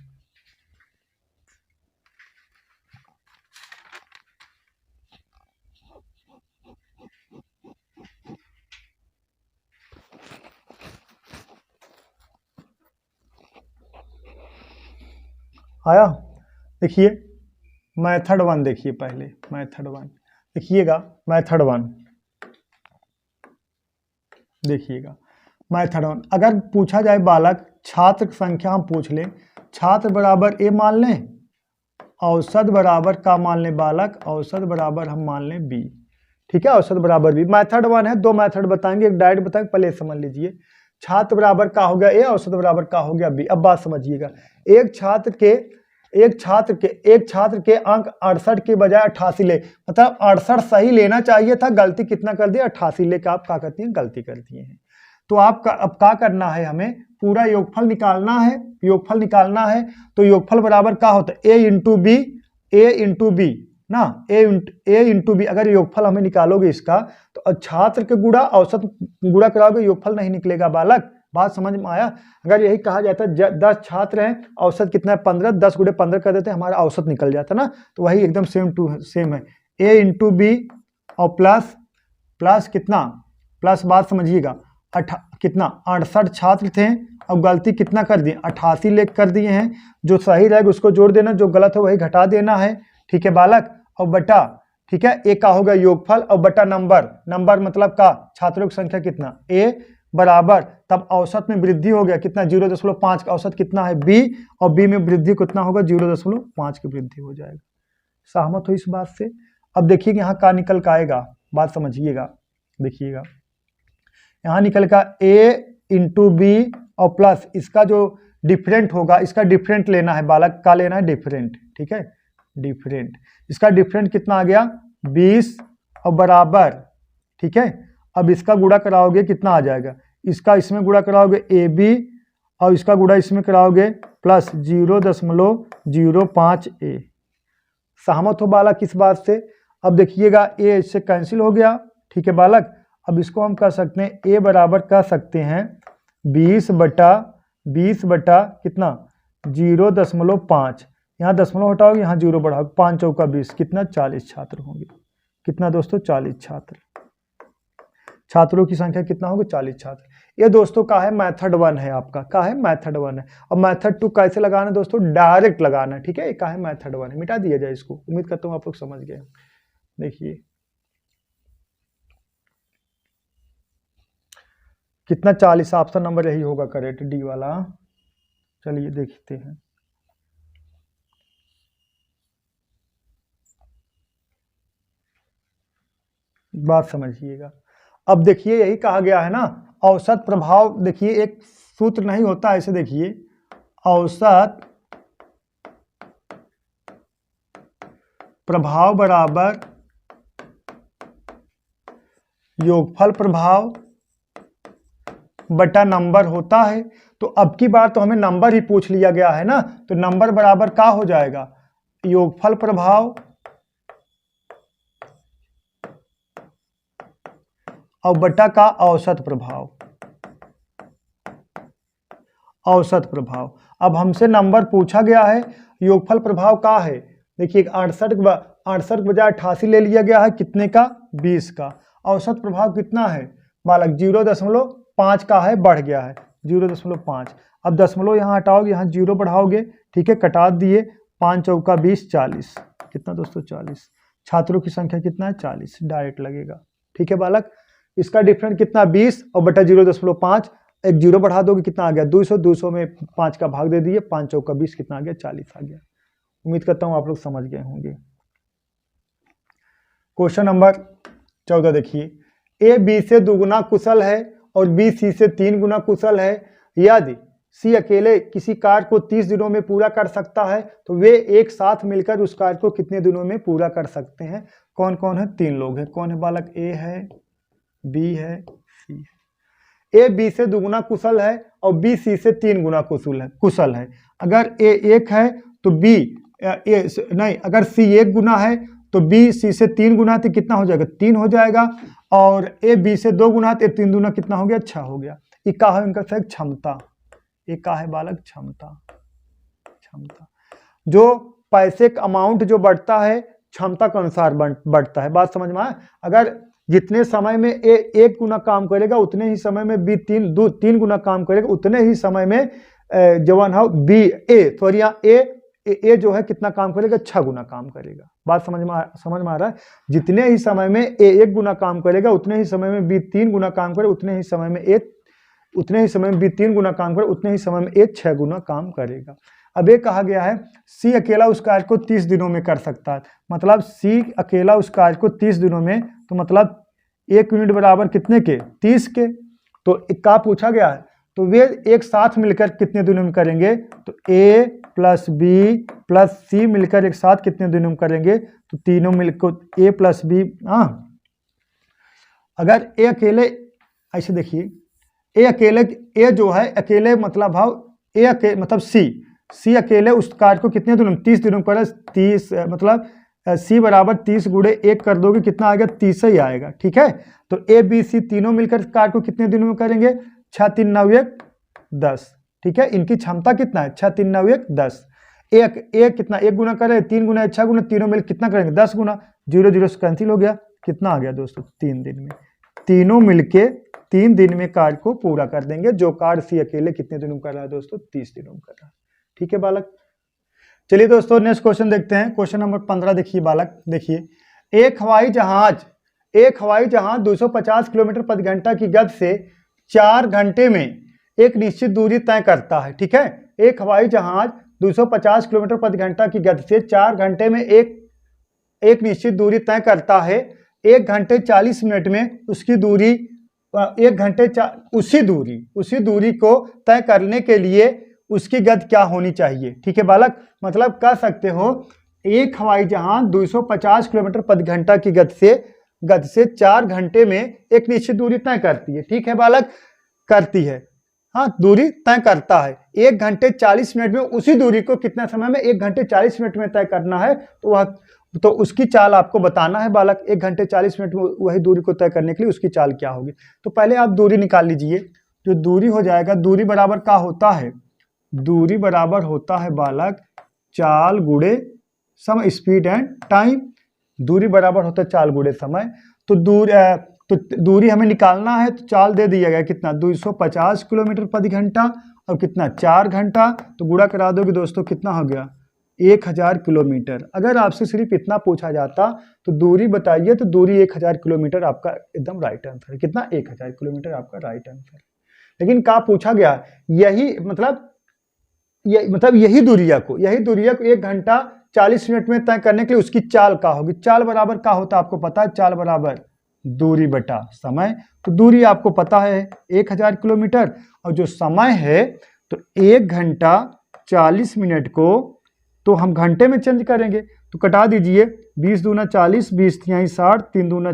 [SPEAKER 1] आया? देखिए मेथड वन, देखिए पहले मेथड वन देखिएगा, मेथड वन देखिएगा, मेथड वन अगर पूछा जाए बालक छात्र की संख्या हम पूछ लें, छात्र बराबर ए मान लें, औसत बराबर का मान लें बालक, औसत बराबर हम मान लें बी, ठीक है, औसत बराबर बी। मेथड वन है, दो मेथड बताएंगे, एक डायरेक्ट बताएंगे, पहले समझ लीजिए। छात्र बराबर का हो गया ए, औसत बराबर का हो गया बी। अब बात समझिएगा, एक छात्र के अंक 68 के बजाय 88 ले, मतलब 68 सही लेना चाहिए था, गलती कितना कर दिया 88 लेकर आप क्या करती हैं, गलती कर दिए हैं। तो आपका अब क्या करना है, हमें पूरा योगफल निकालना है, योगफल निकालना है। तो योगफल बराबर क्या होता है, ए इंटू बी ना, ए इंटू बी। अगर योगफल हमें निकालोगे इसका, तो छात्र के गुणा औसत गुणा कराओगे, योगफल नहीं निकलेगा बालक। बात समझ में आया। अगर यही कहा जाता है 10 छात्र हैं, औसत कितना है 15, 10 गुणे 15 कर देते हैं, हमारा औसत निकल जाता ना। तो वही एकदम सेम है, ए इंटू बी और प्लस कितना, प्लस बात समझिएगा, कितना 68 छात्र थे, अब गलती कितना कर दिए 88 लेख कर दिए हैं। जो सही रहेगा उसको जोड़ देना, जो गलत है वही घटा देना है, ठीक है बालक। और बटा, ठीक है, ए का होगा योगफल और बटा नंबर मतलब का छात्रों की संख्या कितना, ए बराबर, तब औसत में वृद्धि हो गया कितना 0.5 का औसत कितना है बी, और बी में वृद्धि कितना होगा 0.5 की वृद्धि हो जाएगा। सहमत हो इस बात से। अब देखिए यहाँ का निकल का आएगा, बात समझिएगा, देखिएगा यहाँ निकल का ए इंटू बी और प्लस इसका जो डिफरेंट होगा, इसका डिफरेंट लेना है बालक, का लेना है डिफरेंट, ठीक है, डिफरेंट। इसका डिफरेंट कितना आ गया 20 और बराबर, ठीक है। अब इसका गुणा कराओगे कितना आ जाएगा, इसका इसमें गुणा कराओगे ए बी और इसका गुणा इसमें कराओगे प्लस 0.05 ए। सहमत हो बालक इस बात से। अब देखिएगा ए इससे कैंसिल हो गया, ठीक है बालक। अब इसको हम कह सकते हैं ए बराबर कह सकते हैं 20 बटा कितना 0.5, यहाँ दशमलव हटाओगे, यहाँ 0 बढ़ाओगे, 5 चौका 20, कितना 40 छात्र होंगे। कितना दोस्तों 40 छात्र, छात्रों की संख्या कितना होगा 40 छात्र। ये दोस्तों का है मेथड वन है, आपका का है मेथड वन है। और मेथड टू कैसे लगाना है दोस्तों, डायरेक्ट लगाना है, ठीक है। ये का है मेथड वन है, मिटा दिया जाए इसको। उम्मीद करता हूँ आप लोग समझ गए। देखिए कितना 40, ऑप्शन नंबर यही होगा करेक्ट, डी वाला। चलिए देखते हैं, बात समझिएगा। अब देखिए यही कहा गया है ना, औसत प्रभाव। देखिए एक सूत्र नहीं होता ऐसे, देखिए औसत प्रभाव बराबर योगफल प्रभाव बटा नंबर होता है। तो अब की बार तो हमें नंबर ही पूछ लिया गया है ना, तो नंबर बराबर क्या हो जाएगा, योगफल प्रभाव और बटा का औसत प्रभाव, औसत प्रभाव। अब हमसे नंबर पूछा गया है, योगफल प्रभाव का है, देखिए 68 के बजाय 88 ले लिया गया है, कितने का 20 का। औसत प्रभाव कितना है बालक 0.5 का है, बढ़ गया है 0.5। अब दशमलव यहाँ हटाओगे, यहाँ 0 बढ़ाओगे, ठीक है, कटा दिए, 5 चौका 20, 40, कितना दोस्तों 40। छात्रों की संख्या कितना है 40, डायरेक्ट लगेगा, ठीक है बालक। इसका डिफरेंट कितना 20 और बटा 0.5, एक 0 बढ़ा दोगे कितना आ गया 200 में 5 का भाग दे दिए, 5 चौका 20, कितना आ गया 40 आ गया। उम्मीद करता हूँ आप लोग समझ गए होंगे। क्वेश्चन नंबर 14 देखिए, ए बी से दुगुना कुशल है और बी सी से 3 गुना कुशल है। यदि सी अकेले किसी कार्य को 30 दिनों में पूरा कर सकता है, तो वे एक साथ मिलकर उस कार्य को कितने दिनों में पूरा कर सकते हैं। कौन कौन है, 3 लोग हैं। कौन है बालक, ए है, बी है, सी है। ए बी से दुगुना कुशल है और बी सी से 3 गुना कुशल है। अगर ए 1 है तो बी नहीं, अगर सी 1 गुना है तो बी सी से 3 गुना, तो कितना हो जाएगा 3 हो जाएगा। और ए बी से 2 गुना, तो 3 दूना कितना हो गया 6 हो गया। ये का है इनका सर क्षमता, ये का है बालक क्षमता। जो पैसे का अमाउंट जो बढ़ता है क्षमता के अनुसार बढ़ता है। बात समझ में आया। अगर जितने समय में ए 1 गुना काम करेगा उतने ही समय में बी 3 गुना काम करेगा, उतने ही समय में जवान है बी ए, सॉरी यहाँ ए जो है कितना काम करेगा, 6 गुना काम करेगा। बात समझ में आ रहा है। जितने ही समय में ए 1 गुना काम करेगा, उतने ही समय में बी 3 गुना काम करे, उतने ही समय में बी 3 गुना काम करे, उतने ही समय में ए 6 गुना काम करेगा। अब ये कहा गया है सी अकेला उस कार्य को 30 दिनों में कर सकता है। मतलब सी अकेला उस कार्य को 30 दिनों में, तो मतलब 1 यूनिट बराबर कितने के, 30 के। तो क्या पूछा गया है, तो वे एक साथ मिलकर कितने दिनों में करेंगे, तो ए प्लस बी प्लस सी मिलकर एक साथ कितने दिनों में करेंगे, तो तीनों मिलकर ए प्लस बी। अगर ए अकेले, ऐसे देखिए ए अकेले, ए जो है अकेले मतलब भाव ए अकेले मतलब सी अकेले उस कार्य को कितने दिनों में, 30 दिनों में करे। 30 मतलब सी बराबर 30 गुणे 1 कर दोगे कितना आएगा, 30 ही आएगा। ठीक है, तो ए बी सी तीनों मिलकर कार्य को कितने दिनों में करेंगे, 6 3 9 1 10। ठीक है, इनकी क्षमता कितना है, 6 3 9 1 10। एक कितना, 1 गुना करे, 3 गुना 6 गुना, तीनों मिल कितना करेंगे, 10 गुना। 0 0 से कैंसिल हो गया, कितना आ गया दोस्तों, 3 दिन में। तीनों मिलके 3 दिन में कार्य को पूरा कर देंगे। जो कार्य सी अकेले कितने दिनों में कर रहा है दोस्तों, 30 दिनों में कर रहा है। ठीक है बालक, चलिए दोस्तों नेक्स्ट क्वेश्चन देखते हैं। क्वेश्चन नंबर 15 देखिए बालक, देखिए एक हवाई जहाज 250 किलोमीटर प्रति घंटा की गति से 4 घंटे में एक निश्चित दूरी तय करता है। ठीक है, एक हवाई जहाज 250 किलोमीटर प्रति घंटा की गति से 4 घंटे में एक निश्चित दूरी तय करता है। 1 घंटे 40 मिनट में उसकी दूरी, उसी दूरी को तय करने के लिए उसकी गति क्या होनी चाहिए। ठीक है बालक, मतलब कह सकते हो एक हवाई जहाज 250 किलोमीटर प्रति घंटा की गति से 4 घंटे में एक निश्चित दूरी तय करती है। ठीक है बालक, करती है, हाँ दूरी तय करता है। 1 घंटे 40 मिनट में उसी दूरी को कितना समय में, 1 घंटे 40 मिनट में तय करना है। तो उसकी चाल आपको बताना है बालक। 1 घंटे 40 मिनट में वही दूरी को तय करने के लिए उसकी चाल क्या होगी। तो पहले आप दूरी निकाल लीजिए। जो दूरी हो जाएगा, दूरी बराबर क्या होता है, दूरी बराबर होता है बालक चाल गुणे समय, स्पीड एंड टाइम। दूरी बराबर होता है चाल गुणे समय। तो दूरी हमें निकालना है, तो चाल दे दिया गया कितना, 250 किलोमीटर प्रति घंटा और कितना 4 घंटा। तो गुणा करा दोगे दोस्तों, कितना हो गया 1000 किलोमीटर। अगर आपसे सिर्फ इतना पूछा जाता तो दूरी बताइए, तो दूरी 1000 किलोमीटर आपका एकदम राइट आंसर है। कितना, 1000 किलोमीटर आपका राइट आंसर है। लेकिन क्या पूछा गया, यही यही दूरिया को 1 घंटा 40 मिनट में तय करने के लिए उसकी चाल क्या होगी। चाल बराबर क्या होता है आपको पता है, चाल बराबर दूरी बटा समय। तो दूरी आपको पता है 1000 किलोमीटर, और जो समय है तो 1 घंटा 40 मिनट को तो हम घंटे में चेंज करेंगे। तो कटा दीजिए, 20 दूना 40, 20 तिहाई 60, 3 दूना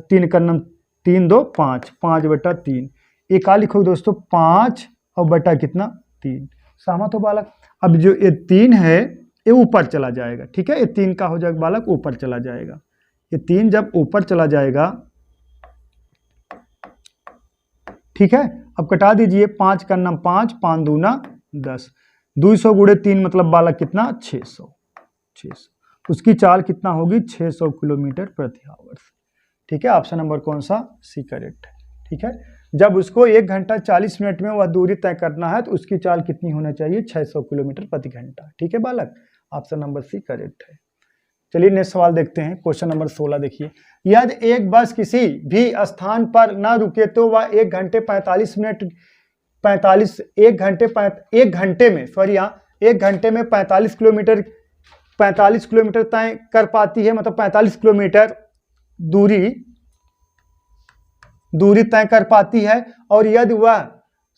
[SPEAKER 1] 3 करना 3 2 5, 5 बटा 3। एक आ लिखो दोस्तों 5 और बटा कितना 3। सहमत हो बालक। अब जो ये 3 है ये ऊपर चला जाएगा। ठीक है, ये 3 का हो जाएगा बालक, ऊपर चला जाएगा। ये 3 जब ऊपर चला जाएगा, ठीक है। अब कटा दीजिए, 5 का नाम 5, 5 दूना 10, 200 गुणे 3 मतलब बालक कितना 600। उसकी चाल कितना होगी 600 किलोमीटर प्रति आवर्स। ठीक है, ऑप्शन नंबर कौन सा, सी करेक्ट है। ठीक है, जब उसको 1 घंटा 40 मिनट में वह दूरी तय करना है तो उसकी चाल कितनी होना चाहिए, 600 किलोमीटर प्रति घंटा। ठीक है बालक, ऑप्शन नंबर सी करेक्ट है। चलिए नेक्स्ट सवाल देखते हैं। क्वेश्चन नंबर 16 देखिए, यदि एक बस किसी भी स्थान पर न रुके तो वह 1 घंटे 45 मिनट 1 घंटे में 45 किलोमीटर तय कर पाती है। मतलब 45 किलोमीटर दूरी तय कर पाती है। और यदि वह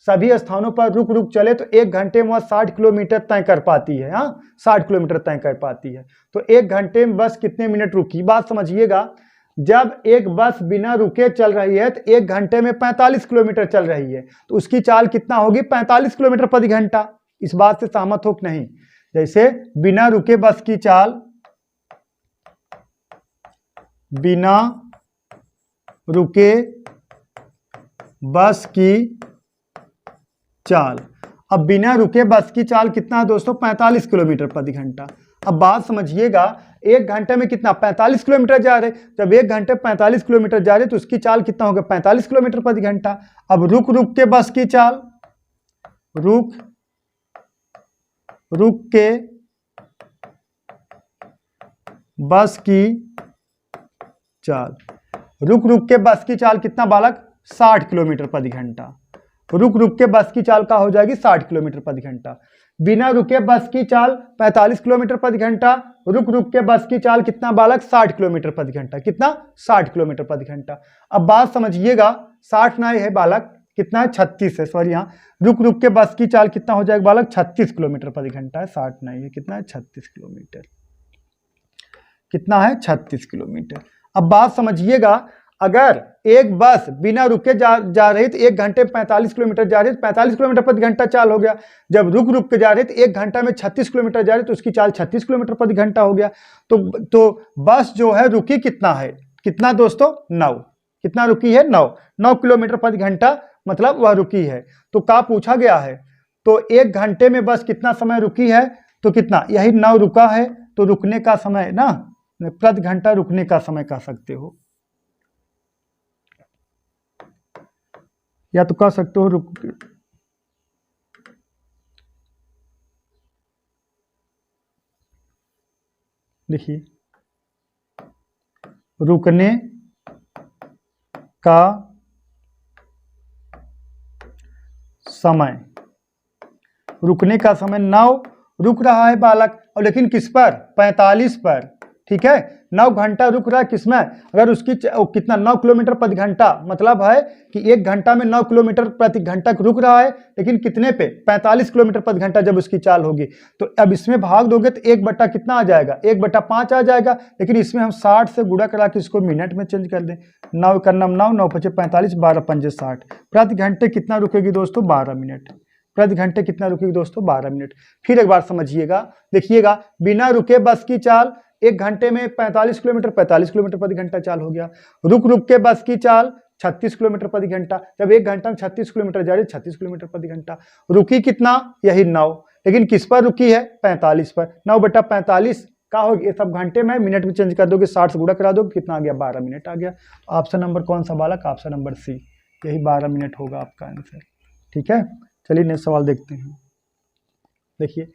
[SPEAKER 1] सभी स्थानों पर रुक चले तो 1 घंटे में वह 60 किलोमीटर तय कर पाती है। हाँ, 60 किलोमीटर तय कर पाती है। तो 1 घंटे में बस कितने मिनट रुकी, बात समझिएगा। जब एक बस बिना रुके चल रही है तो 1 घंटे में 45 किलोमीटर चल रही है, तो उसकी चाल कितना होगी 45 किलोमीटर प्रति घंटा। इस बात से सहमत हो कि नहीं। जैसे बिना रुके बस की चाल, बिना रुके बस की चाल, अब बिना रुके बस की चाल कितना है दोस्तों 45 किलोमीटर प्रति घंटा। अब बात समझिएगा, 1 घंटे में कितना 45 किलोमीटर जा रहे, जब 1 घंटे 45 किलोमीटर जा रहे तो उसकी चाल कितना होगा 45 किलोमीटर प्रति घंटा। अब रुक के बस की चाल, रुक के बस की चाल, रुक रुक के बस की चाल कितना बालक, 60 किलोमीटर प्रति घंटा। रुक रुक के बस की चाल का हो जाएगी 60 किलोमीटर प्रति घंटा। बिना रुके बस की चाल 45 किलोमीटर प्रति घंटा। रुक रुक के बस की चाल कितना बालक, 60 किलोमीटर प्रति घंटा। कितना, 60 किलोमीटर प्रति घंटा। अब बात समझिएगा, 60 नहीं है बालक, कितना है, 36 है, सॉरी, यहाँ रुक रुक के बस की चाल कितना हो जाएगा बालक, 36 किलोमीटर प्रति घंटा है, 60 नहीं है, कितना है, 36 किलोमीटर। कितना है, 36 किलोमीटर। अब बात समझिएगा, अगर एक बस बिना रुके जा रही तो 1 घंटे 45 किलोमीटर जा रही है, 45 किलोमीटर प्रति घंटा चाल हो गया। जब रुक रुक के जा रही तो 1 घंटा में 36 किलोमीटर जा रही तो उसकी चाल 36 किलोमीटर प्रति घंटा हो गया। तो बस जो है रुकी कितना है, कितना दोस्तों, 9। कितना रुकी है, 9 किलोमीटर प्रति घंटा, मतलब वह रुकी है। तो क्या पूछा गया है, तो 1 घंटे में बस कितना समय रुकी है, तो कितना, यही 9 रुका है, तो रुकने का समय ना, प्रति घंटा रुकने का समय कह सकते हो, या तो कह सकते हो रुक, देखिए, रुकने का समय, रुकने का समय 9 रुक रहा है बालक, और लेकिन किस पर, 45 पर, ठीक है। 9 घंटा रुक रहा है किसमें, अगर उसकी कितना, 9 किलोमीटर प्रति घंटा, मतलब है कि 1 घंटा में 9 किलोमीटर प्रति घंटा रुक रहा है, लेकिन कितने पे, 45 किलोमीटर प्रति घंटा जब उसकी चाल होगी। तो अब इसमें भाग दोगे तो 1 बटा कितना आ जाएगा, 1/5 आ जाएगा, लेकिन इसमें हम 60 से गुणा करा के इसको मिनट में चेंज कर दें। 9 का 9, 9 5 45, 12 5 60, प्रति घंटे कितना रुकेगी दोस्तों, 12 मिनट। प्रति घंटे कितना रुकेगी दोस्तों, 12 मिनट। फिर एक बार समझिएगा, देखिएगा, बिना रुके बस की चाल 1 घंटे में 45 किलोमीटर प्रति घंटा चाल हो गया। रुक रुक के बस की चाल 36 किलोमीटर प्रति घंटा, जब 1 घंटा में 36 किलोमीटर जा रही है, 36 किलोमीटर प्रति घंटा। रुकी कितना, यही 9, लेकिन किस पर रुकी है, 45 पर। 9/45 का हो गया, सब घंटे में, मिनट में चेंज कर दोगे, 60 से गुणा करा दोगे, कितना आ गया, 12 मिनट आ गया। ऑप्शन नंबर कौन सा बालक, ऑप्शन नंबर सी, यही 12 मिनट होगा आपका आंसर। ठीक है, चलिए नेक्स्ट सवाल देखते हैं। देखिए,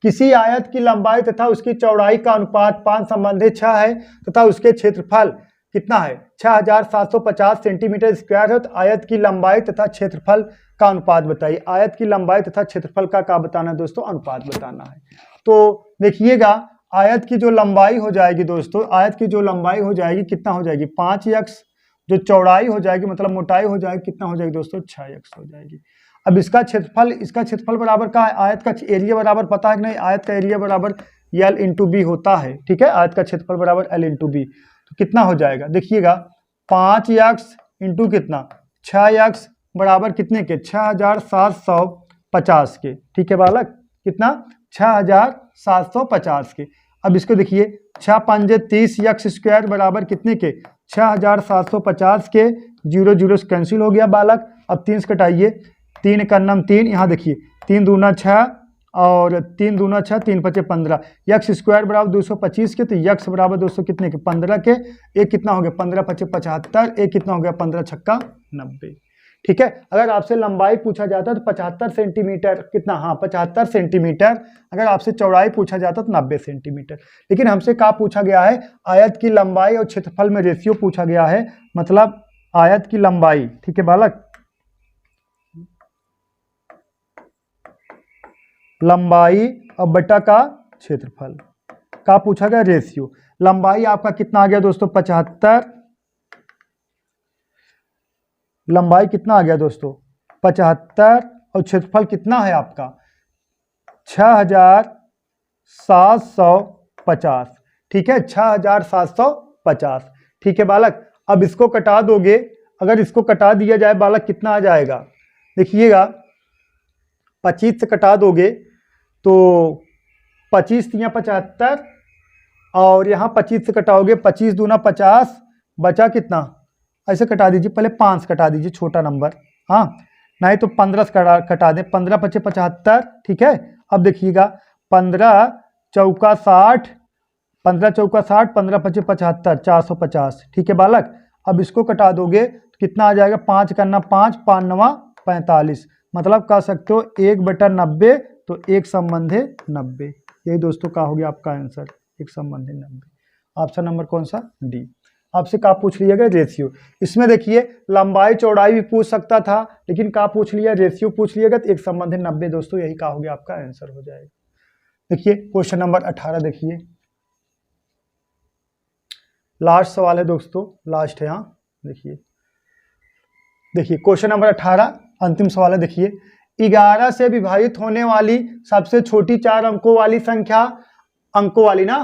[SPEAKER 1] किसी आयत की लंबाई तथा उसकी चौड़ाई का अनुपात 5 संबंधित 6 है तथा उसके क्षेत्रफल कितना है, 6750 सेंटीमीटर स्क्वायर है। तो आयत की लंबाई तथा क्षेत्रफल का अनुपात बताइए। आयत की लंबाई तथा क्षेत्रफल का क्या बताना है दोस्तों, अनुपात बताना है। तो देखिएगा, आयत की जो लंबाई हो जाएगी दोस्तों, आयत की जो लंबाई हो जाएगी कितना हो जाएगी, 5x, जो चौड़ाई हो जाएगी मतलब मोटाई हो जाएगी, कितना हो जाएगी दोस्तों, 6x हो जाएगी। अब इसका क्षेत्रफल बराबर का है, आयत का एरिया बराबर पता है कि नहीं, आयत का एरिया बराबर L इंटू बी होता है, ठीक है। आयत का क्षेत्रफल बराबर L इंटू बी, तो कितना हो जाएगा, देखिएगा, 5x इंटू कितना, 6x बराबर कितने के, 6750 के, ठीक है बालक, कितना, 6750 के। अब इसको देखिए, 6 पंजे 30x स्क्वायर बराबर कितने के, 6750 के, 0 0 कैंसिल हो गया बालक। अब 3 से कटाइए, 3 का नम 3, यहाँ देखिए, 3 दूना 6 और 3 दूना 6, 3 5 15, x स्क्वायर बराबर 225 के, तो x बराबर दोस्तों कितने के, 15 के। एक कितना हो गया, 15 5 75, एक कितना हो गया, 15 छक्का 90, ठीक है। अगर आपसे लंबाई पूछा जाता तो 75 सेंटीमीटर, कितना, हाँ 75 सेंटीमीटर। अगर आपसे चौड़ाई पूछा जाता तो 90 सेंटीमीटर। लेकिन हमसे क्या पूछा गया है, आयत की लंबाई और क्षेत्रफल में रेशियो पूछा गया है, मतलब आयत की लंबाई, ठीक है बालक, लंबाई और बटा का क्षेत्रफल का पूछा गया रेशियो। लंबाई आपका कितना आ गया दोस्तों, 75, लंबाई कितना आ गया दोस्तों, 75, और क्षेत्रफल कितना है आपका, 6750, ठीक है, 6750, ठीक है बालक। अब इसको कटा दोगे, अगर इसको कटा दिया जाए बालक, कितना आ जाएगा, देखिएगा, 25 से कटा दोगे तो 25 या 75, और यहाँ 25 से कटाओगे, 25 दूना 50, बचा कितना, ऐसे कटा दीजिए, पहले 5 कटा दीजिए, छोटा नंबर, हाँ, नहीं तो 15 से कटा दें, 15 5 75, ठीक है। अब देखिएगा, 15 चौका 60, 15 चौका 60, 15 5 75, 450, ठीक है बालक। अब इसको कटा दोगे तो कितना आ जाएगा, 5 करना 5, 5 9 45, मतलब कह सकते हो 1/90, तो 1 संबंधी 90, यही दोस्तों का हो गया आपका आंसर, 1 संबंधी 90। ऑप्शन नंबर कौन सा, डी। आपसे क्या पूछ लिया गया, रेशियो। इसमें देखिए लंबाई चौड़ाई भी पूछ सकता था, लेकिन क्या पूछ लिया, रेशियो पूछ लिया गया, तो एक संबंधी 90 दोस्तों, यही क्या हो गया आपका आंसर हो जाएगा। देखिए क्वेश्चन नंबर 18 देखिए, लास्ट सवाल है दोस्तों, लास्ट है यहाँ। देखिए क्वेश्चन नंबर 18 अंतिम सवाल है। देखिए 11 से विभाजित होने वाली सबसे छोटी 4 अंकों वाली संख्या, अंकों वाली ना,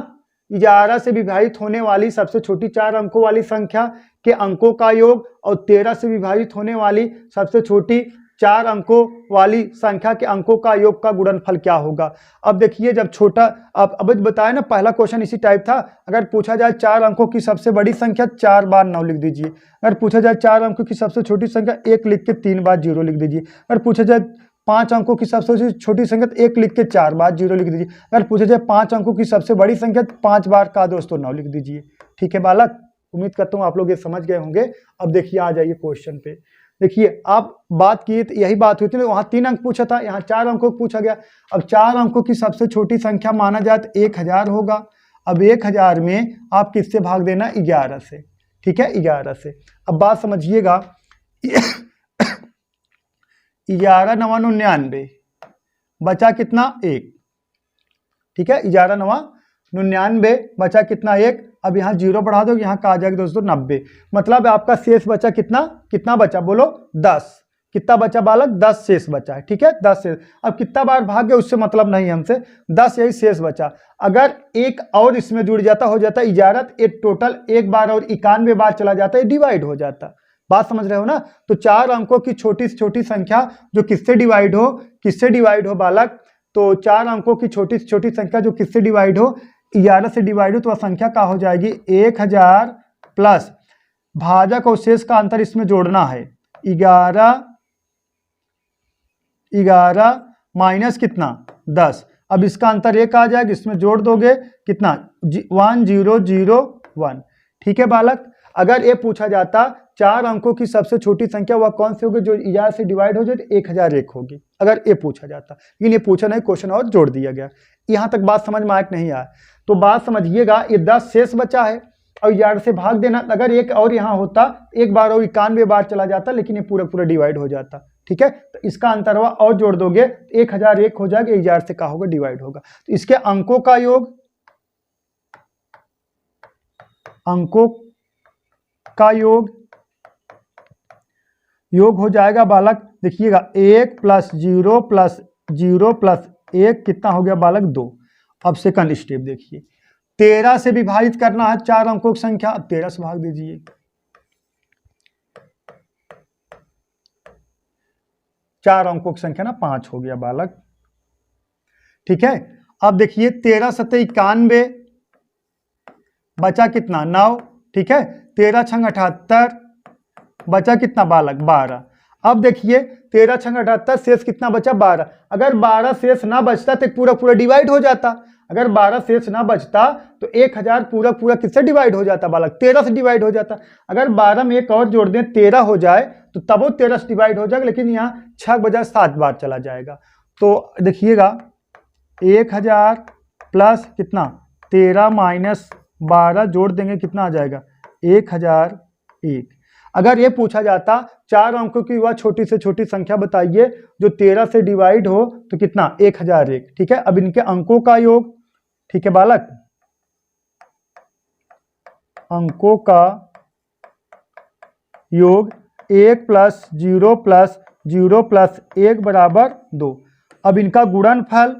[SPEAKER 1] 11 से विभाजित होने वाली सबसे छोटी 4 अंकों वाली संख्या के अंकों का योग और 13 से विभाजित होने वाली सबसे छोटी 4 अंकों वाली संख्या के अंकों का योग का गुणनफल क्या होगा। अब देखिए जब छोटा, अब बताया ना, पहला क्वेश्चन इसी टाइप था। अगर पूछा जाए 4 अंकों की सबसे बड़ी संख्या, 4 बार 9 लिख दीजिए। अगर पूछा जाए 4 अंकों की सबसे छोटी संख्या, 1 लिख के 3 बार 0 लिख दीजिए। अगर पूछा जाए 5 अंकों की सबसे छोटी संख्या, 1 लिख के 4 बार 0 लिख दीजिए। अगर पूछा जाए 5 अंकों की सबसे बड़ी संख्या, 5 बार का दोस्तों 9 लिख दीजिए। ठीक है बालक, उम्मीद करता हूँ आप लोग ये समझ गए होंगे। अब देखिए आ जाइए क्वेश्चन पे। देखिए आप बात की तो यही बात हुई थी ना, वहां 3 अंक पूछा था, यहाँ 4 अंकों को पूछा गया। अब 4 अंकों की सबसे छोटी संख्या माना जाए तो 1000 होगा। अब 1000 में आप किससे भाग देना, 11 से। ठीक है, 11 से। अब बात समझिएगा, 11 9 99 बचा कितना, 1। ठीक है, 11 9 99 बचा कितना, 1। अब यहाँ 0 बढ़ा दो, यहाँ का आ जाएगा दोस्तों 90। मतलब आपका शेष बचा कितना, कितना बचा बोलो, 10। कितना बचा बालक, 10 शेष बचा है। ठीक है, 10 शेष। अब कितना बार भाग गया उससे मतलब नहीं हमसे, 10 यही शेष बचा। अगर एक और इसमें जुड़ जाता, हो जाता 11, एक टोटल एक बार और 91 बार चला जाता है, डिवाइड हो जाता। बात समझ रहे हो ना। तो 4 अंकों की छोटी से छोटी संख्या जो किससे डिवाइड हो, किससे डिवाइड हो बालक, तो 4 अंकों की छोटी से छोटी संख्या जो किससे डिवाइड हो, 11 से डिवाइड हो, तो वह संख्या क्या हो जाएगी, 1000 प्लस भाजक और शेष का अंतर इसमें जोड़ना है, 11 माइनस कितना, 10। अब इसका अंतर 1 आ जाएगा, इसमें जोड़ दोगे कितना, 1001। ठीक है बालक। अगर ये पूछा जाता 4 अंकों की सबसे छोटी संख्या वह कौन सी होगी जो 11 से डिवाइड हो जाए, तो 1001 होगी, अगर ये पूछा जाता। लेकिन ये पूछा नहीं, क्वेश्चन और जोड़ दिया गया। यहां तक बात समझ में आया कि नहीं आया, तो बात समझिएगा। ये 10 शेष बचा है और 11 से भाग देना। अगर एक और यहाँ होता, एक बार और 91 बार चला जाता, लेकिन ये पूरा पूरा डिवाइड हो जाता। ठीक है, तो इसका अंतर हुआ और जोड़ दोगे 1001 हो जाएगा, 1000 से क्या होगा, डिवाइड होगा। तो इसके अंकों का योग, अंकों का योग हो जाएगा बालक। देखिएगा 1 प्लस 0 प्लस 0 प्लस 1 कितना हो गया बालक, 2। अब सेकंड स्टेप देखिए, 13 से विभाजित करना है 4 अंकों की संख्या। अब 13 से भाग दीजिए, 4 अंकों की संख्या ना 5 हो गया बालक। ठीक है, अब देखिए 13 7 91 बचा कितना, 9। ठीक है, 13 6 78 बचा कितना बालक, 12। अब देखिए 13 6 78 शेष कितना बचा, 12। अगर 12 शेष ना बचता तो पूरा पूरा डिवाइड हो जाता। अगर 12 शेष ना बचता तो 1000 पूरा पूरा किससे डिवाइड हो जाता बालक, 13 से डिवाइड हो जाता। अगर 12 में एक और जोड़ दें 13 हो जाए, तो तब वो 13 से डिवाइड हो जाएगा, लेकिन यहाँ 6 बजाय 7 बार चला जाएगा। तो देखिएगा 1000 प्लस कितना, 13 माइनस 12 जोड़ देंगे कितना आ जाएगा, 1001। अगर ये पूछा जाता 4 अंकों की वह छोटी से छोटी संख्या बताइए जो 13 से डिवाइड हो, तो कितना, 1001। ठीक है, अब इनके अंकों का योग। ठीक है बालक, अंकों का योग 1 प्लस 0 प्लस 0 प्लस 1 बराबर 2। अब इनका गुणनफल,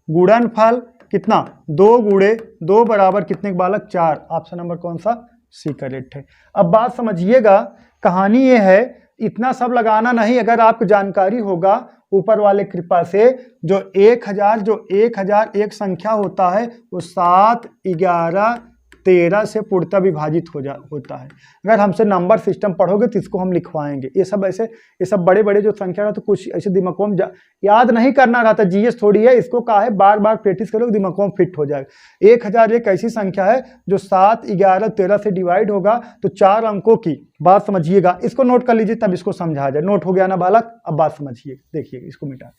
[SPEAKER 1] गुणनफल कितना, 2 गुणे 2 बराबर कितने बालक, 4। ऑप्शन नंबर कौन सा, सी करेक्ट है। अब बात समझिएगा, कहानी ये है, इतना सब लगाना नहीं। अगर आपको जानकारी होगा ऊपर वाले कृपा से, जो 1000 एक संख्या होता है वो 7 11 13 से पूर्णतः विभाजित होता है। अगर हमसे नंबर सिस्टम पढ़ोगे तो इसको हम लिखवाएंगे। ये सब ऐसे, ये सब बड़े बड़े जो संख्या रहता, तो कुछ ऐसे दिमाग में याद नहीं करना रहता। जीएस थोड़ी है, इसको कहा है बार बार प्रैक्टिस करोगे दिमाग में फिट हो जाएगा। 1000 एक ऐसी संख्या है जो 7 11 13 से डिवाइड होगा, तो 4 अंकों की। बात समझिएगा, इसको नोट कर लीजिए तब इसको समझा जाए। नोट हो गया ना बालक, अब बात समझिए, देखिए इसको मिटा।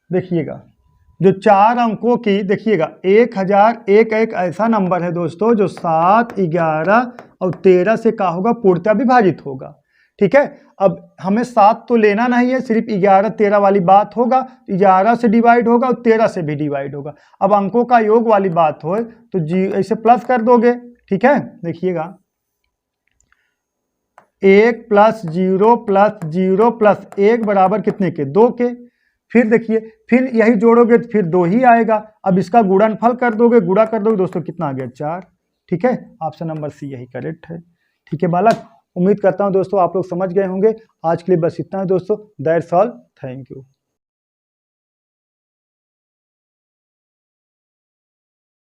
[SPEAKER 1] देखिएगा जो 4 अंकों की, देखिएगा 1001 एक ऐसा नंबर है दोस्तों जो 7, 11 और 13 से क्या होगा, पूर्णतः विभाजित होगा। ठीक है, अब हमें 7 तो लेना नहीं है, सिर्फ 11, 13 वाली बात होगा, 11 से डिवाइड होगा और 13 से भी डिवाइड होगा। अब अंकों का योग वाली बात हो तो जी ऐसे प्लस कर दोगे। ठीक है, देखिएगा 1 + 0 + 0 + 1 बराबर कितने के, 2 के। फिर देखिए, फिर यही जोड़ोगे तो फिर 2 ही आएगा। अब इसका गुणनफल कर दोगे, गुणा कर दोगे दोस्तों, कितना आ गया, 4। ठीक है, ऑप्शन नंबर सी यही करेक्ट है। ठीक है बालक, उम्मीद करता हूं दोस्तों आप लोग समझ गए होंगे। आज के लिए बस इतना है दोस्तों, दैट्स ऑल, थैंक यू।